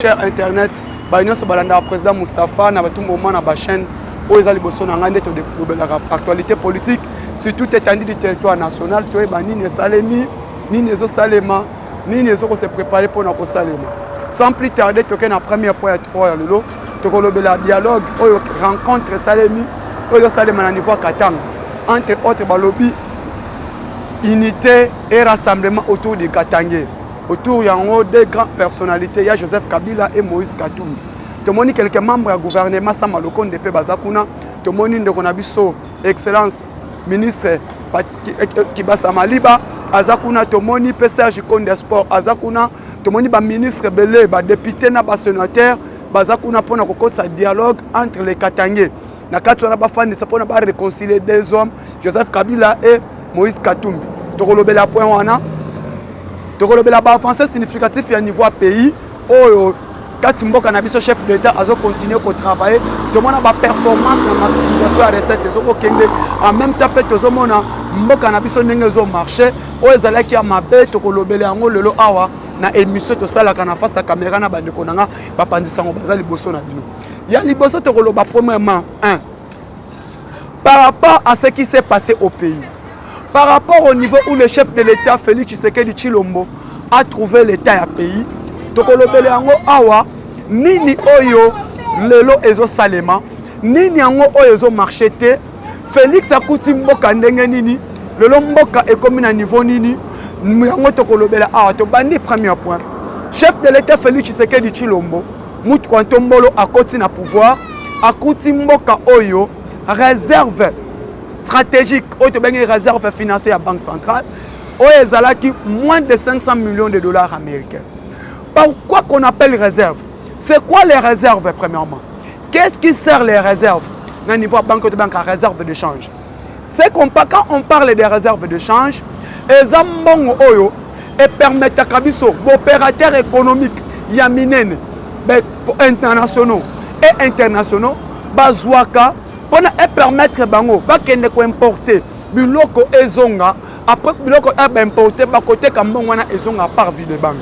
Cher Internet, nous sommes le président Moustapha, nous avons moment dans la chaîne où nous avons l'actualité politique sur toute l'étendue du territoire national. Nous avons Salemi, ni Salema, ni se préparer pour notre Salema. Sans plus tarder, nous avons un premier point nous avons le dialogue, rencontre Salemi, Salema au niveau Katanga. Entre autres, lobby, unité et rassemblement autour de Katanga. Autour de deux grandes personnalités, il y a Joseph Kabila et Moïse Katumbi. Tout le monde, quelques membres du gouvernement, Samalokon de Bazakuna, tout le monde de Excellence, ministre Kibasa Maliba, Azakuna, tout le monde, Serge Konde Sport, Azakuna, tout le monde, ministre Belé, député, sénateur, Bazakuna pour un dialogue entre les Katangais. Na katuna ba fan de pour réconcilier deux hommes, Joseph Kabila et Moïse Katumbi. Tout le monde, point wana. La avancée significative à niveau pays. Quand Mboka na biso chef d'État a continué à travailler, tout le monde a une performance en maximisation de recettes. En même temps, tout le monde Mboka na biso n'engezo marché. Ozala qui a mabé to kolobele yango lelo awa na émission to sala kana face à caméra na bande konanga ba pandisa ngo bazali boso na bino. Ya liboso to koloba premièrement par rapport à ce qui s'est passé au pays. Par rapport au niveau où le chef de l'État, Félix Tshisekedi Tshilombo, a trouvé l'État à pays, Tokolobele yango awa, nini oyo lelo ezo salema, nini yango oyo ezo marchete, Félix akuti mboka ndenge nini, lelo mboka ekomi na niveau nini, yango tokolobele awa, to bandi premier point. Chef de l'État Félix Tshisekedi Tshilombo, mutu kwantombolo akoti na pouvoir, akuti mboka oyo, réserve stratégique, une réserve financière à la Banque centrale, qui moins de 500 millions de dollars américains. Pourquoi qu'on appelle réserve? C'est quoi les réserves premièrement? Qu'est-ce qui sert les réserves? Au niveau banque à réserve de change. C'est quand on parle des réserves de change, les ambons et permettent à Kabiso, opérateurs économiques, yaminene, internationaux et internationaux, bazouaka, pour permettre bango bakende ko importer biloko ezonga après biloko importer ba côté kambongo wana ezonga par vie de banque.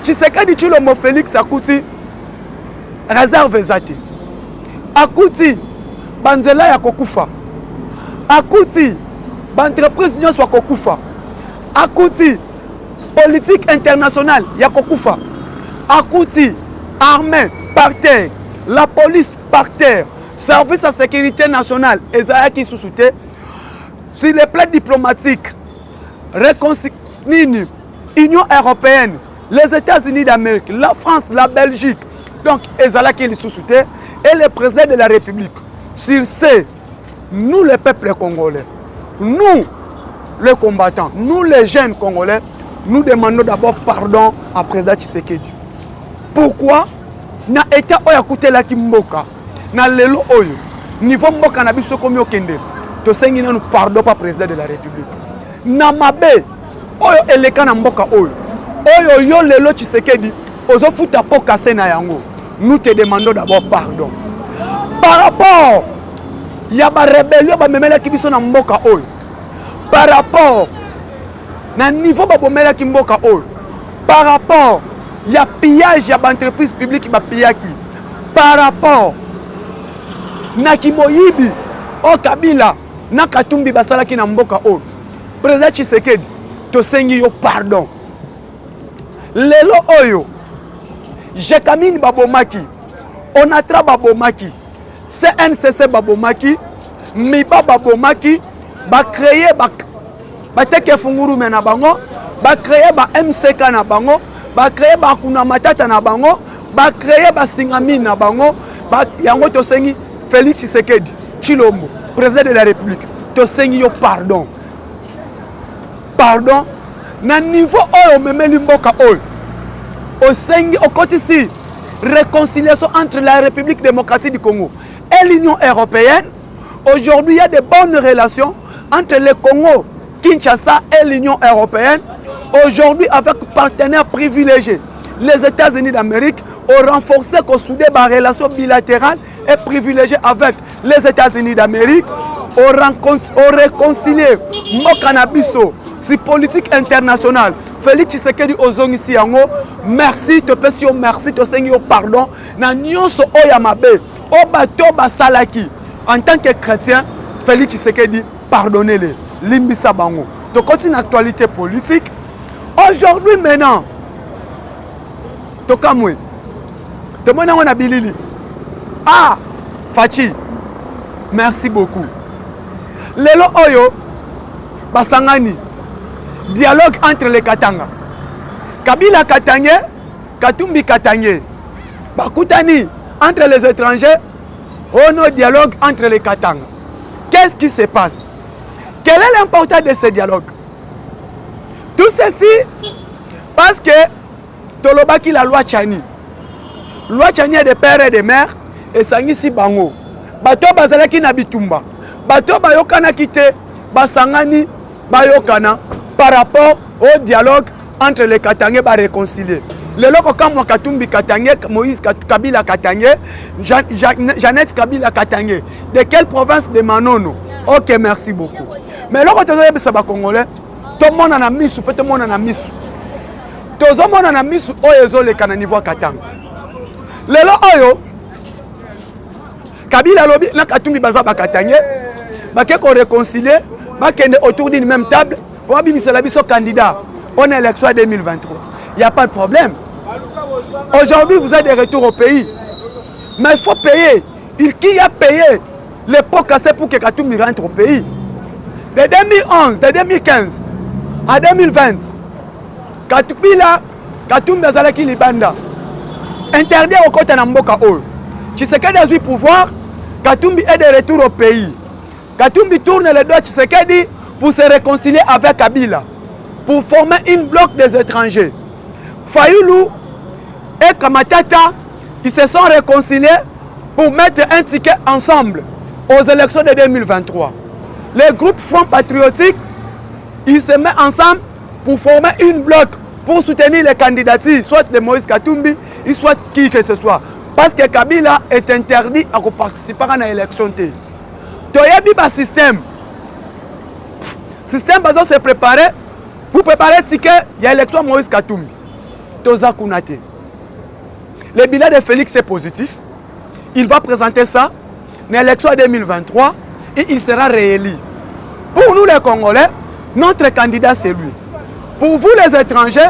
Tshisekedi Tshilombo Félix akuti réserve zati. Akuti banzela ya kokufa. Akuti entreprise nyonso kokufa. Akuti politique internationale ya kokufa. Akuti armée par terre, la police par terre. Service à sécurité nationale, Ezaïaki sous-souté, sur les plans diplomatiques, Union européenne, les États-Unis d'Amérique, la France, la Belgique, donc Ezaïaki sous-souté, et le président de la République. Sur ce, nous les peuples congolais, nous les combattants, nous les jeunes congolais, nous demandons d'abord pardon à président Tshisekedi. Pourquoi? Na état oya kutela kimboka. Na lelo oyo niveau mboka na biso komi okende to sengi nanu pardon pa président de la République na mabe oyo eleka na mboka oyo yo lelo Tshisekedi ozo futa po kase na yango. Nous te demandons d'abord pardon par rapport ya ba rébellion ba memela ki biso na mboka oyo, par rapport na niveau ba bomela ki mboka oyo, par rapport ya pillage ya ba entreprise publique ba pillaki, par rapport Naki Moyibi, o Kabila, na Katumbi basalaki na mboka o. Président Tshisekedi, to sengi yo pardon. Lelo oyo, Jekamine babomaki, Onatra babomaki, CNCC babomaki, Miba babomaki, ba créer ba teke funguru na bango, ba créer ba MCK na bango, ba créer ba kuna matata na bango, ba créer ba singami na bango, ba yango to sengi Félix Tshisekedi Tshilombo, président de la République, to sengi yo pardon. Pardon, na niveau oyo memeli mboka oyo. O sengi o kotisi réconciliation entre la République démocratique du Congo et l'Union européenne. Aujourd'hui, il y a de bonnes relations entre le Congo, Kinshasa et l'Union européenne. Aujourd'hui, avec partenaires privilégiés, les États-Unis d'Amérique ont renforcé, soudé des relations bilatérales et privilégiées avec les États-Unis d'Amérique, ont réconcilié Mokanabiso, si politique internationale, Félix Tshisekedi ozongisi yango merci te pesi yo merci to sengi yo pardon na nyonso oya mabe o bato basalaki en tant que chrétien Félix Tshisekedi pardonnez-les limbisa bango to continue actualité politique aujourd'hui maintenant to kamwe to mona wana bilili ah Fachi merci beaucoup lelo oyo basangani dialogue entre les Katanga Kabila Katangé Katumbi Katangé bakutani entre les étrangers oh non dialogue entre les Katanga. Qu'est-ce qui se passe? Quel est l'importance de ce dialogue? Tout ceci parce que tolobaki la loi Tchani est de père et de mère et sangisi bango bato bazalaki na bitumba bato bayokana kite basangani bayokana par rapport au dialogue entre les Katangé ba réconcilier. Le loko kamwa Katumbi Katangé, Moïse Kabila Katangé, Jeannette Kabila Katangé. De quelle province? De Manono. Ok, merci beaucoup. Mais loko tozoye bisaba congolais, tout le monde en a mis, tout le monde en a mis. Tout le monde en a mis oyezo le kana niveau Katanga. Le lo oyo Kabila lobi na Katumbi bazaba Katangé, ba ke ko réconcilier, ba kende autour d'une même table. Candidat en élection 2023. Il n'y a pas de problème. Aujourd'hui, vous êtes de retour au pays. Mais il faut payer. Qui a payé les pots cassés pour que Katumbi rentre au pays? De 2011, de 2015 à 2020, Katumbi Azalaki Libanda. Interdit au côté de Mboka Ol. Tshisekedi a eu pouvoir. Katumbi est de retour au pays. Katumbi tourne les doigts Tshisekedi pour se réconcilier avec Kabila, pour former une bloc des étrangers. Fayoulou et Kamatata, ils se sont réconciliés pour mettre un ticket ensemble aux élections de 2023. Les groupes Front Patriotique, ils se mettent ensemble pour former une bloc pour soutenir les candidatures, soit de Moïse Katumbi, soit qui que ce soit. Parce que Kabila est interdit à participer à l'élection. Toyebi ba système. Système bazo se préparer pour préparer le ticket, il y a l'élection Moïse Katumbi. Toza Kounate. Le bilan de Félix est positif. Il va présenter ça dans l'élection 2023 et il sera réélu. Pour nous les Congolais, notre candidat c'est lui. Pour vous les étrangers,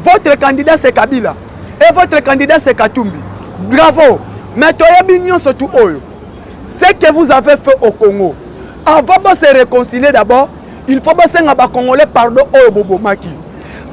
votre candidat c'est Kabila et votre candidat c'est Katumbi. Bravo. Mais Toyebi Nyon surtout Oyo. Ce que vous avez fait au Congo, avant de se réconcilier d'abord, il faut que les Congolais pardon au Bobo Maki.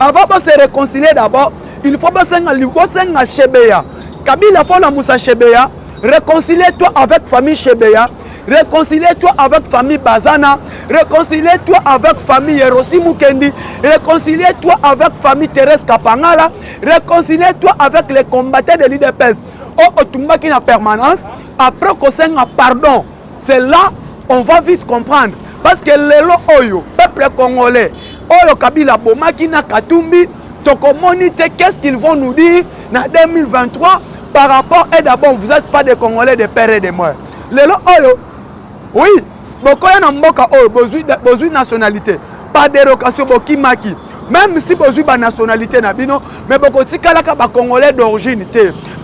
Avant de se réconcilier d'abord, il faut que les Chebeya. Kabila faut la Moussa Chebeya. Réconcilie-toi avec famille Chebeya. Réconcilie-toi avec famille Bazana. Réconcilie-toi avec famille Yerosi Mukendi. Réconcilie-toi avec famille Thérèse Kapangala. Réconcilie-toi avec les combattants de l'IDPS. Au Otumba qui n'a permanence. Après qu'on s'en pardon. C'est là on va vite comprendre. Parce que les Oyo, peuple congolais, Oyo Kabila Bomaki na Katumbi, Tokomonite, qu'est-ce qu'ils vont nous dire en 2023 par rapport et d'abord vous n'êtes pas des Congolais de père et de mère. Les Oyo, oui, beaucoup de Mboka Oyo, besoin de nationalité, pas de dérogation, Bokimaki. Même si besoin de nationalité, mais beaucoup de Congolais d'origine.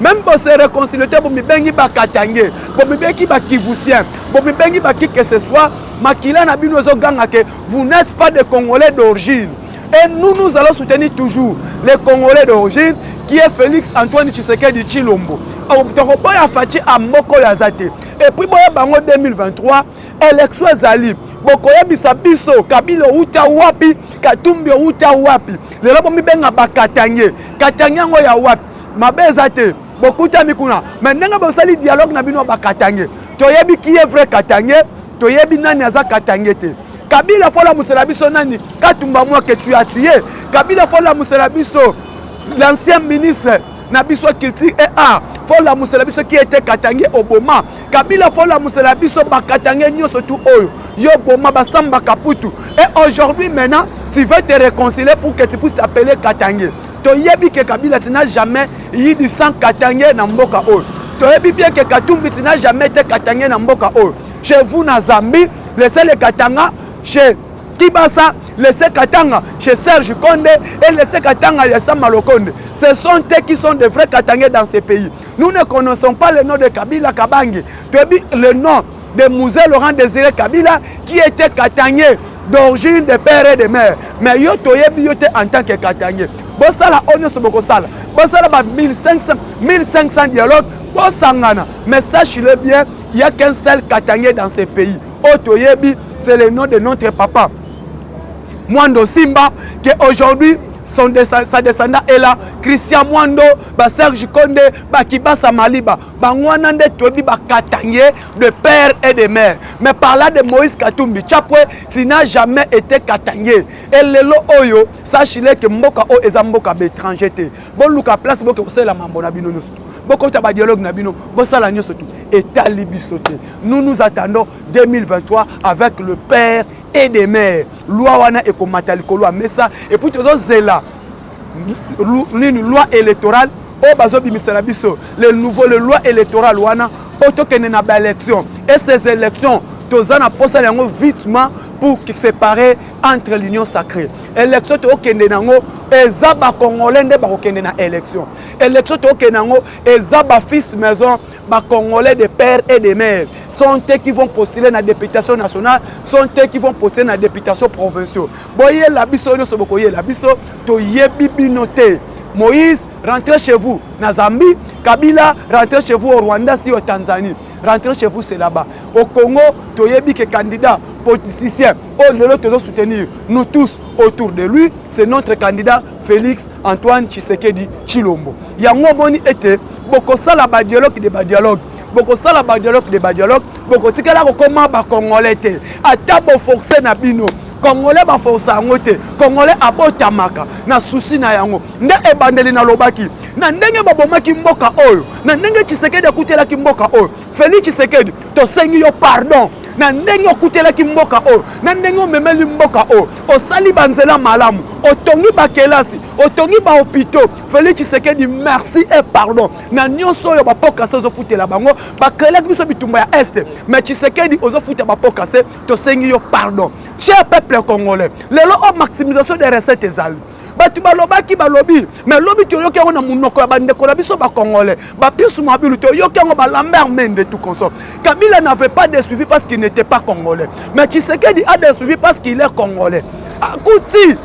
Même pour se réconcilier, pour me bengi ba Katangé, pour me bengi ba Kivousien, pour me bengi ba qui que ce soit, Makila na bino zo ganga que vous n'êtes pas des Congolais d'origine. Et nous allons soutenir toujours les Congolais d'origine qui est Félix Antoine Tshisekedi Tshilombo. Oboya Fachi a Moko Yazate. Et puis boya bango 2023 élection zali. Bokoya bisabiso Kabila uta wapi, Katumbi uta wapi. Lelo bomi benga ba Katangé. Katangé ngo ya wapi. Mabezate. Bokuta mikuna. Mais nenga bosali dialogue na bino ba Katangé. Toyebi qui est vrai Katangé, toyebi nani aza Katangé te. Kabila fola muselabiso nani Katumba moi que tu as tué. Kabila fola muselabiso l'ancien ministre Nabiso Culture et Art. Fola muselabiso qui était Katangé Oboma. Kabila fola muselabiso ba Katangé nyoso tout oyo. Yo Boma basamba Kaputu. Et aujourd'hui maintenant, tu veux te réconcilier pour que tu puisses t'appeler Katangé. Toyebi que Kabila tu n'as jamais eu du sang Katangé na mboka oyo. Toyebi bien que Katumbi tu n'as jamais été Katangé na mboka oyo. Chez vous na Zambie, laissez les Katanga chez Kibasa, laissez Katanga chez Serge Konde et laissez Katanga chez Sam Malokonde. Ce sont eux qui sont de vrais Katangais dans ces pays. Nous ne connaissons pas le nom de Kabila Kabangi. Le nom de Mouzé Laurent Désiré Kabila qui était Katangais d'origine de père et de mère. Mais yo toyebi yote en tant que Katangais. Bosala onyo soboko sala. Bosala ba 1500 dialogues. Bosangana. Mais sachez-le bien, il n'y a qu'un seul Katangais dans ces pays. Otoyebi, c'est le nom de notre papa Mwando Simba, qui aujourd'hui, sa descendant est là. Christian Mwando, Serge Konde, Kibasa Maliba, Ngwanande Tobi, Katangais de père et de mère. Mais par là de Moïse Katumbi, Chapwe, tu n'as jamais été Katangais. Et le lo oyo, sachez-le que Mboka o est un Mboka étranger. Bon, Luka place, Boka, c'est la Mambo Nabino. Boko taba dialogue Nabino, Bossala Nyosotu, et Talibi sauté. Nous nous attendons 2023 avec le père et des mères. Loi wana et komatali kolwa mesa et puis tozo zela loi électorale au bazo bimisela biso le loi électorale wana auto kene na ba élection et ces élections tozana posta yango vitement pour séparer entre l'union sacrée. Élection to kende nango ezaba congolais nde ba kende na élection. Élection to kende nango ezaba fils maison ba congolais de père et de mère. Sont eux qui vont postuler na députation nationale, sont eux qui vont postuler na députation provinciale. Boye la biso no sobokoye la biso to yebi binote. Moïse, rentrez chez vous. Na Zambie, Kabila, rentrez chez vous au Rwanda, si au Tanzanie. Rentrez chez vous, c'est là-bas. Au Congo, Toyebi qui est candidat politicien. Oh, nous devons soutenir. Nous tous autour de lui, c'est notre candidat Félix Antoine Tshisekedi Tshilombo. Yango boni été, beaucoup ça la dialogue de dialogue. Beaucoup ça la dialogue de dialogue. Beaucoup de là comment ba Congolais té. Ata bo forcer na bino. Congolais ba forcer ngote. Congolais abotamaka na souci na yango. Nde ebandeli na lobaki. Na ndenge babomaki mboka oyo. Na ndenge Tshisekedi akutela ki mboka oyo. Félix Tshisekedi to sengi yo pardon. Na ndenge okutela ki mboka oyo. Na ndenge omemeli mboka oyo. Osali banzela malamu. Otongi ba kelasi. Otongi ba hôpitaux. Félix Tshisekedi merci et pardon. Na nyonso oyo ba pokase zo futela bango. Ba kelaki biso bitumba ya est. Mais Tshisekedi ozo futela ba pokase to sengi yo pardon. Cher peuple congolais, lelo o maximisation des recettes ezali. Batu balobaki balobi, mais lobi to yoki na munoko ya bandeko na biso ba congolais. Ba pisu mabilu to yoki ngo ba Lambert Mende tout consort. Kabila n'avait pas de suivi parce qu'il n'était pas congolais. Mais Tshisekedi a de suivi parce qu'il est congolais. Akouti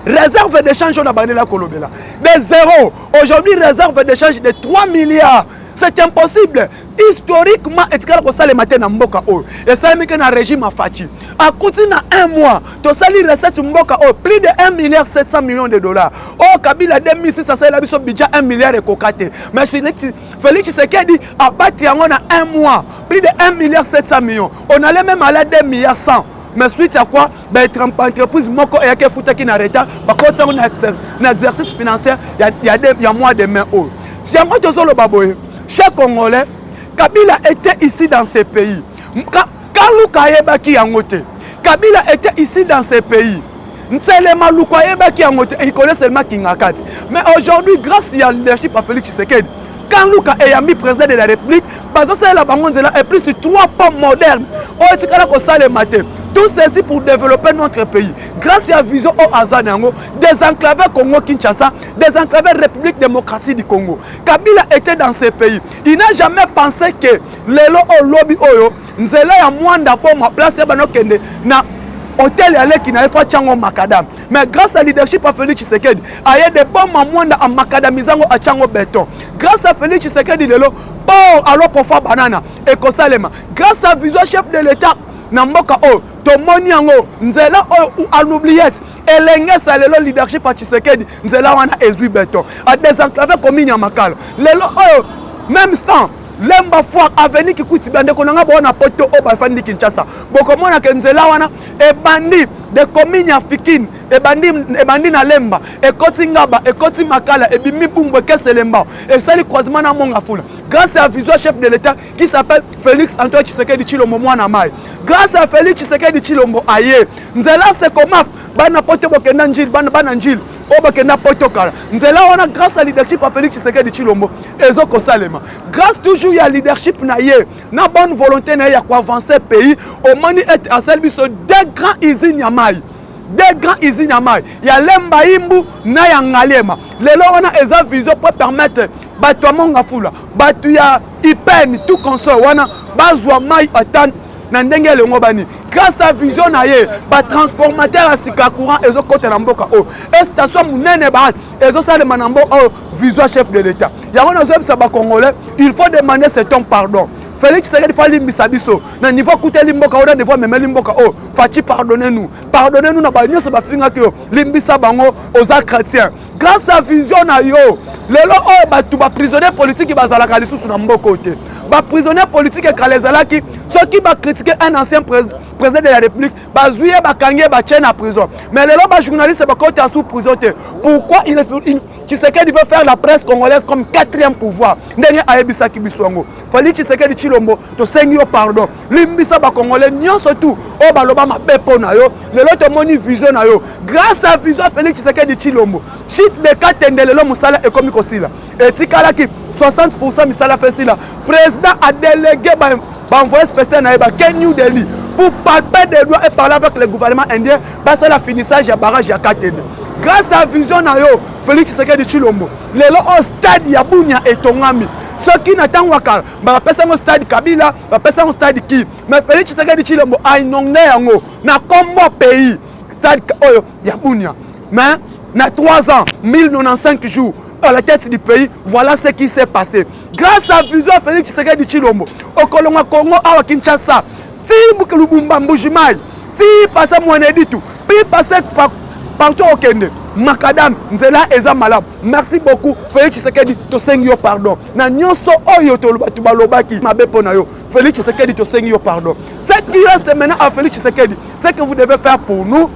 réserve d'échange on a banné la kolobela. De zéro. Aujourd'hui réserve d'échange de 3 milliards. C'est impossible. Historiquement, etikala ko sale matin na mboka o. Et ça meke na régime afachi. A kuti na 1 mois, to sali recette mboka o plus de 1 milliard 700 millions de dollars. Oh Kabila 2006 ça la biso budget 1 milliard et kokate. Mais Félix Tshisekedi a battu yango na 1 mois, plus de 1 milliard 700 millions. On allait même aller à 2 milliards 100. Mais suite à quoi, ben entreprise moko et que futa ki na reta, ba kotsa na exercice financier, il y a mois de main o. J'aimerais te solo baboye. Chers Congolais, Kabila était ici dans ces pays. Kalou Kayebaki Yangote. Kabila était ici dans ces pays. Nselema Lukayebaki Yangote. Il connaît seulement Kingakati. Mais aujourd'hui, grâce à leadership à Félix Tshisekedi, quand Luka est ami président de la République, et plus sur 3 pommes modernes. Tout ceci pour développer notre pays. Grâce à la vision au Azanango, désenclaver Congo-Kinshasa, désenclaver République démocratique du Congo. Kabila était dans ces pays. Il n'a jamais pensé que Lelo au lobby Oyo, Nzela ya Mwanda pour ma place, na hôtel yale qui n'avait pas Tchango Macadam. Mais grâce à leadership à Félix Tshisekedi, il y a des bombes à Mwanda à Macadamizango à Tchango Béton. Grâce à Félix Tshisekedi, Lelo, bon, alors pour faire banana et Kosalema. Grâce à vision chef de l'État, Namboka o, Tomoni yango, Nzela o en oubliette. Elenge salelo leadership à Tshisekedi, Nzela wana ezui Béton. A désenclaver comme Nyamakala. Lelo o, même temps. Lemba foire avenir qui coûte bande konanga bona poto o ba fandi Kinshasa. Boko mona ke Nzela wana e bandi de commune africaine e bandi na Lemba e koti ngaba e koti makala e bimi bumbo keselemba e sali croisement na monga fula. Grâce à vision chef de l'État qui s'appelle Félix Antoine Tshisekedi Tshilombo mwana mai. Grâce à Félix Tshisekedi Tshilombo aye. Nzela se komaf bana poto bokenda njil bana njil. Obakena potokala. Nzela wana grâce à leadership à Félix Tshisekedi Tshilombo ezoko salema. Grâce toujours ya leadership na ye, na bonne volonté na ya ko avancer pays, au mani être à celle biso deux grands usines ya mai. deux grands usines à maille. Il y a Lemba Imbu na ya Ngalema. Lelo wana eza vision pour permettre batu ya Mongafula, batu ya Ipeni, tout consort wana bazwa maille atan na ndenge lengo bani. Grâce à vision na ye, ba transformateur à sika courant ezo kote na mboka o. Et station munene ba ezo sale manambo o vision chef de l'État. Ya wana zo bisa ba Congolais, il faut demander cet homme pardon. Félix Tshisekedi faut limbisa biso na niveau kuteli mboka o na niveau memeli mboka o. Fachi pardonnez-nous. Pardonnez-nous na ba nyonso ba finga ki limbisa bango aux chrétiens. Grâce à vision na yo, lelo o ba tu ba prisonnier politique bazalaka lisusu na mboka ote. Ba prisonnier politique kalezalaki ceux qui ba critiquer un ancien président de la République, bazouye bakange ba tienne à prison. Mais les loba journalistes ba côté sous prison. Pourquoi Tshisekedi veut faire la presse congolaise comme quatrième pouvoir? Ndenge ayebisa kibiswango. Fali Tshisekedi Chilombo to sengi pardon. Limbisa ba congolais nyon surtout o ba loba mabepo na yo. Le loto moni vision na yo. Grâce à vision Félix Tshisekedi Chilombo. Chit de katendele lo musala ekomi kosila. Etikala ki 60% misala fesila. Président a délégué ba envoyé spécial na ba New Delhi pour palper des doigts et parler avec le gouvernement indien, c'est la finissage du barrage à Katene. Grâce à la vision de Félix Tshisekedi Chilombo, le stade Yabunia et Tongami. Ceux qui n'attendent pas, un stade Kabila, un stade qui. Mais Félix Tshisekedi Chilombo a inondé na combo pays, stade Yabunia. Mais, na 3 ans, 1095 jours, à la tête du pays, voilà ce qui s'est passé. Grâce à la vision de Félix Tshisekedi Chilombo, au Colombo Congo, à Kinshasa, ti Lubumba Mbujimai, ti passe Mouaneditu, puis passe partout au Kende. Makadam, Nzela Eza Malab. Merci beaucoup. Félix Tshisekedi, to sengi yo pardon. Na nyonso oyo to balobaki mabepo na yo. Félix Tshisekedi, to sengi yo pardon. Ce qui reste maintenant à Félix Tshisekedi, c'est que vous devez faire pour nous,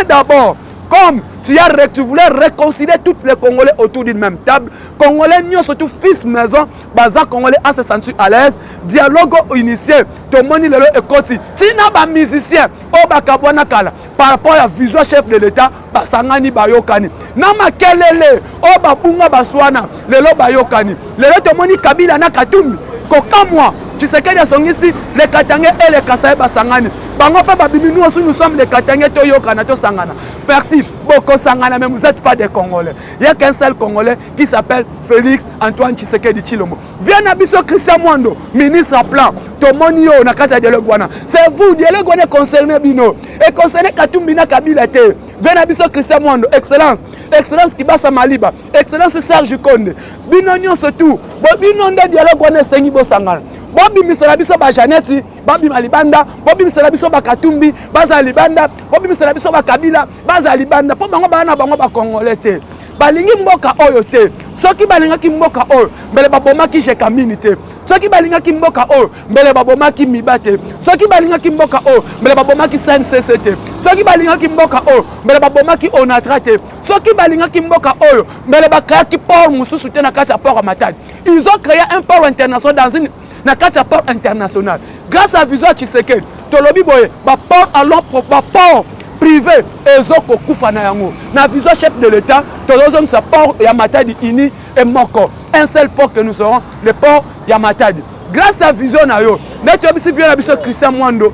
d'abord, comme tu voulais réconcilier tous les Congolais autour d'une même table. Congolais, nous surtout fils maison, Baza Congolais à se sentir à l'aise. Dialogue initié. Tout le monde est écouté. Si nous sommes musiciens, au Bakabwana Kala, par rapport à la vision chef de l'État, Basangani Bayokani. Nama Kelele, au Babunga Baswana, le lo Bayokani. Le lo tout le monde Kabila Nakatumbi. Kokamwa, Tshisekedi Songisi, les Katangé et les Kasaï Basangani. Nous sommes les Katangé Toyokana Sangana. Merci beaucoup Sangana, mais vous n'êtes pas des Congolais. Il n'y a qu'un seul Congolais qui s'appelle Félix Antoine Tshisekedi Tshilombo. Viens à Biso Christian Mwando, ministre à plan. Tomonio Nakata Dialogwana. C'est vous, Dialogwana concerné Bino. Et concerné Katumbina Kabila Te. Viens à Biso Christian Mwando, excellence. Excellence Kibasa Maliba. Excellence Serge Konde. Bino Nyon surtout. Bino Nde Dialogwana Sengibo Sangana. Bobi Misalabiso ba Janeti, Bobi Malibanda, Bobi Misalabiso ba Katumbi, Baza Libanda, Bobi Misalabiso ba Kabila, Baza Libanda. Po bango bana bango ba Congolais te. Balingi mboka oyo te. Soki balinga ki mboka oyo, mbele baboma ki jekamini te. Soki balinga ki mboka oyo, mbele baboma ki mibate. Soki balinga ki mboka oyo, mbele baboma ki SNCC te. Soki balinga ki mboka oyo, mbele baboma ki Onatra te. Soki balinga ki mboka oyo, mbele bakaya ki port mususu te na kati ya port Matadi. Ils ont créé un port international dans une na kati ya port international. Grâce à vision Tshisekedi, tolobi boye ba port allons ba port privé ezoko kufa na yango. Na vision chef de l'État, tolozong sa port ya Matadi ini et moko. Un seul port que nous serons, le port ya Matadi. Grâce à vision na yo, neto bisi vient na biso Christian Mwando,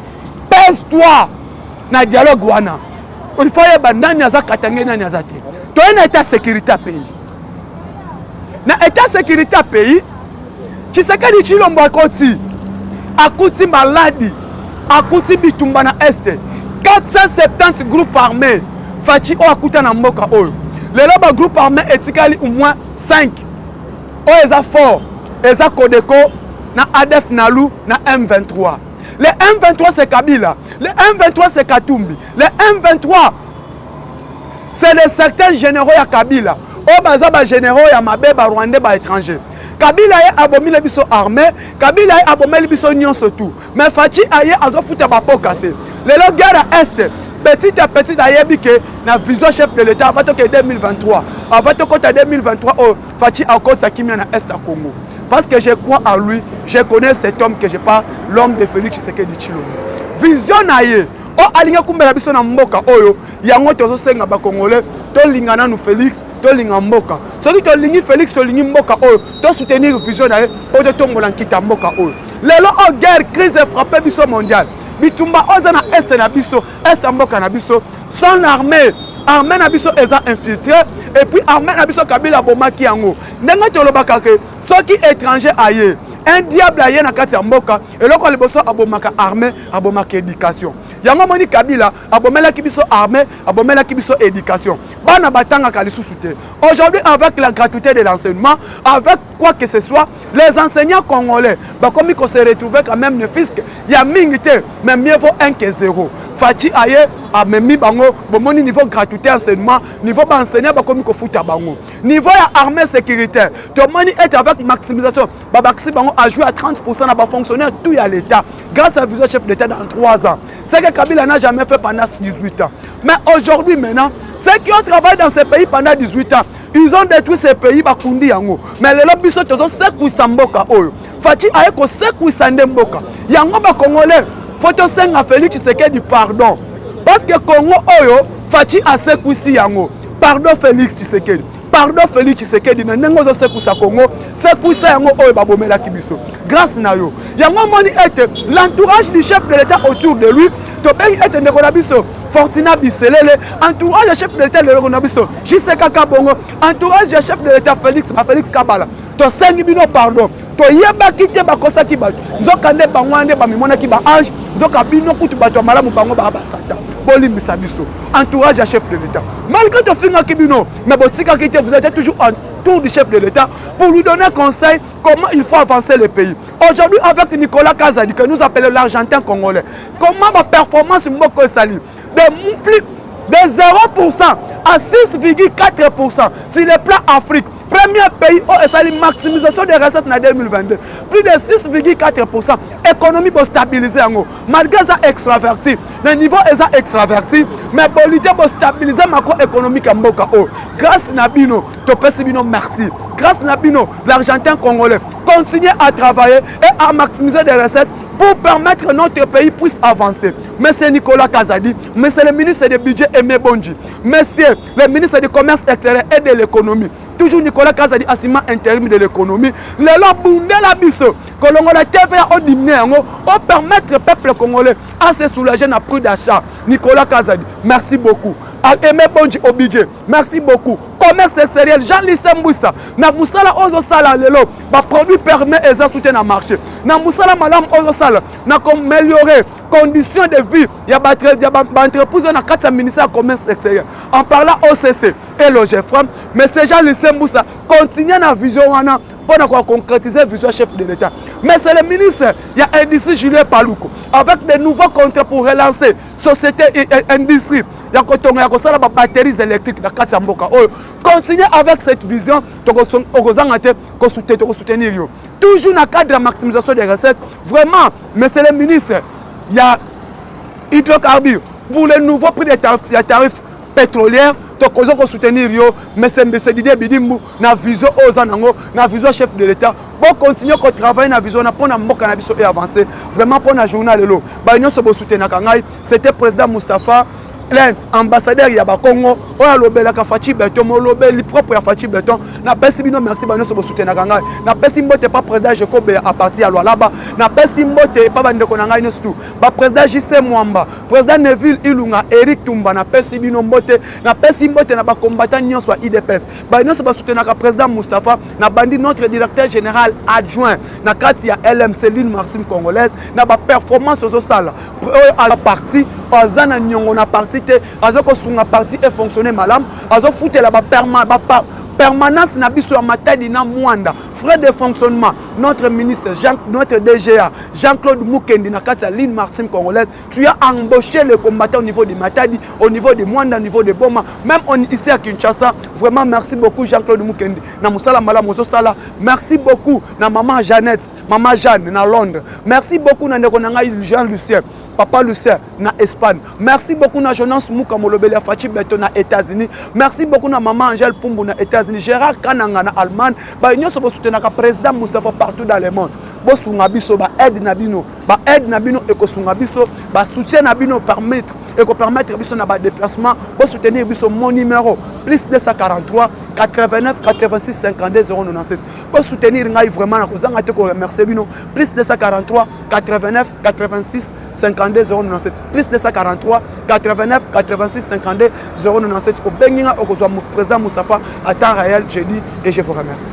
pèse-toi na dialogue wana. On faut y bandani aza katange na nyazate. To ena état sécurité pays. Na état sécurité pays, Tshisekedi Tshilombo akuti maladi, akuti bitumba na este. 470 groupes armés. Fachi o akuta na mboka oyo. Lelo ba groupe armé etikali au moins 5. O eza fort, eza Kodeko na ADF Nalu na M23. Le M23 c'est Kabila, le M23 c'est Katumbi. Le M23 c'est les secteurs généraux ya Kabila. O baza ba généraux ya mabeba rwandais ba étranger. Kabila est abomi le biso armé, Kabila est abomi le biso nyon surtout. Mais Fachi aye azo futa ba po cassé. Le guerre à est, petit à petit d'ailleurs que la vision chef de l'État avant que 2023, avant que 2023 oh Fachi a encore sa kimia na est à Congo. Parce que je crois en lui, je connais cet homme que je parle, l'homme de Félix Tshisekedi Tshilombo. Vision aye. O alinga kumbela biso na mboka oyo yango tozo senga ba Congolais to lingana nu Félix to linga mboka soki to lingi Félix to lingi mboka oyo to soutenir vision na po to tombola nkita mboka oyo lelo o guerre crise frappé biso mondial bitumba oza na est na biso est mboka na biso son armée na biso eza infiltré et puis armée na biso Kabila bomaki yango ndenge tolobaka ke soki étranger aye un diable aye na kati ya mboka eloko liboso abomaka armée abomaka éducation yango moni Kabila abomelaki biso armée abomelaki biso éducation bana batangaka lisusu te. Aujourd'hui avec la gratuité de l'enseignement avec quoi que ce soit les enseignants congolais bakomi ko se retrouver quand même ne fisc ya mingi te mais mieux vaut 1 que 0. Fachi aye amemi bango bomoni niveau gratuité enseignement niveau ba enseignant bakomi ko futa bango niveau ya armée sécuritaire to moni est avec maximisation ba baxi bango a joué à 30% na ba fonctionnaire tout ya l'état grâce à vice chef d'état dans 3 ans. C'est que Kabila n'a jamais fait pendant 18 ans. Mais aujourd'hui maintenant, ceux qui ont travaillé dans ces pays pendant 18 ans, ils ont détruit ces pays bakundi yango. Mais les lobbies sont tous sekou samboka oyo. Fachi aye ko sekou sandemboka. Yango ba congolais, faut to senga Félix Tshisekedi pardon. Parce que Congo oyo Fachi a sekou si yango. Pardon Félix Tshisekedi. Pardon Félix Tshisekedi na nengo zo sekou sa Congo, sekou sa yango oyo babomela kibiso. Grâce na yo. Yango moni ete l'entourage du chef de l'État autour de lui, to bengi ete ndeko na biso Fortina Biselele, entourage du chef de l'État le na biso Jiseka Kabongo, entourage du chef de l'État Félix Kabala. To sengi bino pardon. To yeba kite bakosa ki ba. Nzoka nde bangwande ba mimona ki ba ange, nzoka bino kutu bato malamu bango ba satan. Bolimbisa biso. Entourage du chef de l'État. Malgré to finga kibino, mais botika kite vous êtes toujours autour du chef de l'État pour lui donner conseil comment il faut avancer le pays. Aujourd'hui avec Nicolas Kazadi que nous appelons l'Argentin congolais. Comment ma performance Mboko Sali de plus de 0% à 6,4% sur le plan Afrique. Premier pays où il y a une maximisation des recettes en 2022. Plus de 6,4%. Économie pour stabiliser. Malgré ça extraverti. Le niveau est extraverti. Mais politique pour stabiliser la macroéconomique en Mboka. Grâce à Nabino, Topesibino, merci. Grâce à Nabino, l'Argentin congolais continue à travailler et à maximiser des recettes pour permettre que notre pays puisse avancer. Monsieur Nicolas Kazadi, monsieur le ministre du budget Aimé Bonji, monsieur le ministre du commerce extérieur et de l'économie, toujours Nicolas Kazadi, assistant intérim de l'économie, le lobunde la biso, que l'on a TVA au diminuer, pour permettre au peuple congolais à se soulager dans le prix d'achat. Nicolas Kazadi, merci beaucoup. Aimé Bonji au budget, merci beaucoup. Commerce extérieur, Jean-Lissé Mboussa, na musala ozo sala lelo, ba produit permet et ça soutient na marché. Na musala malam ozo sala, na améliorer conditions de vie, ya ba entreprise na kati ministère commerce extérieur. En parlant OCC et le GFRAM, mais c'est Jean-Lissé Mboussa continue na vision wana pour concrétiser la vision chef de l'État. Mais c'est le ministre, il y a industrie Julien Palouko, avec des nouveaux contrats pour relancer société et industrie. Il y a des batteries électriques dans la Mboka. Continuez avec cette vision, soutenir. Toujours dans le cadre de la maximisation des recettes, vraiment, monsieur le ministre, il y a hydrocarbures pour les nouveaux prix des tarifs pétroliers. Donc, soutenir mais c'est Didier Bidimbu, na vision aux anango, na vision chef de l'État. Pour continuer à travailler na vision, pour na mboka na biso et avancer. Vraiment pour na journal lelo. Ba nyonso bo soutenir kangai, c'était président Moustapha l'ambassadeur Yaba Congo, on a lobé Fachi Beton, on lobé le propre Fachi Beton. Na pesi bino merci bano so soutien na kanga. Na pesi mbote pas président Jacob à partir à Lualaba. Na pesi mbote pas bande ko nanga nyonso. Ba président JC Mwamba, président Neville Ilunga, Eric Tumba na pesi bino mbote, na pesi mbote na ba combattant nyonso IDPS. Ba nyonso ba soutien na président Moustapha, na bandi notre directeur général adjoint na kati ya LMC Line Martin congolaise, na ba performance au sala. À la partie azana nyongo na partie te azoko sunga partie et fonctionner malam azo foutre la permanence na biso ya matadi na mwanda frais de fonctionnement notre ministre notre DGA Jean-Claude Mukendi na kati ya Line Martin congolaise tu as embauché les combattants au niveau de Matadi au niveau de Mwanda au niveau de Boma même ici à Kinshasa vraiment merci beaucoup Jean-Claude Mukendi na musala malam ozo sala merci beaucoup na maman Jeannette maman Jeanne na Londres merci beaucoup na ndeko na ngai Jean Lucien Papa Lucien na Espagne. Merci beaucoup na Jonas Mouka Molobeli à Fachi Beton na États-Unis. Merci beaucoup na maman Angèle Pumbu na États-Unis. Gérard Kananga na Allemagne. Ba nyonso bo soutenir ka président Moustapha partout dans le monde. Bo sunga biso ba aide na bino e ko sunga biso ba soutien na bino permettre biso na ba déplacement bo soutenir biso mon numéro plus 243 89 86 52 097. Pour soutenir vraiment, je remercie plus 243 89 86 52 097. Plus 243 89 86 52 097. Au président Moustapha à temps réel, je dis et je vous remercie.